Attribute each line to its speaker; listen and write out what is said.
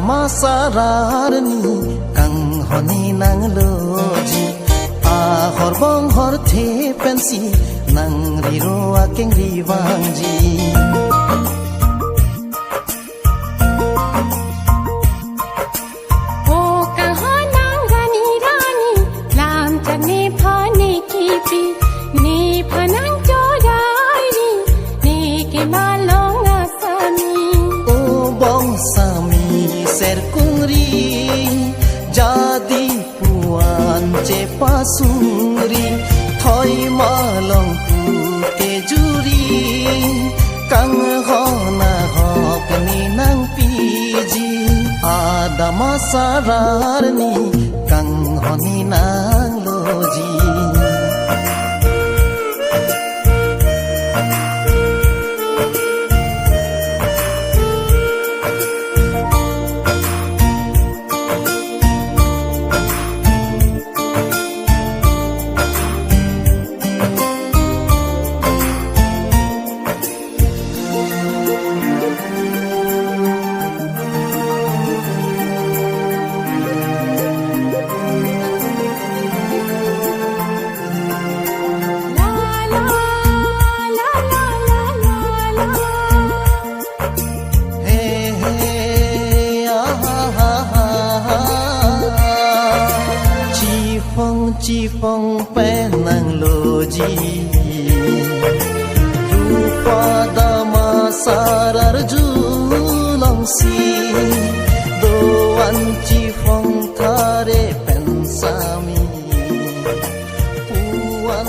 Speaker 1: masararni kang honi nang loji hor bong hor the pensi nang riro akeng riwangji jadi puan cepasuri thoi malong pute juri kang hona hokni nang piji ada masararni kang honi nang loji chi phong penang loji rupa dama sarar julong si doan chi phong thare pensami puan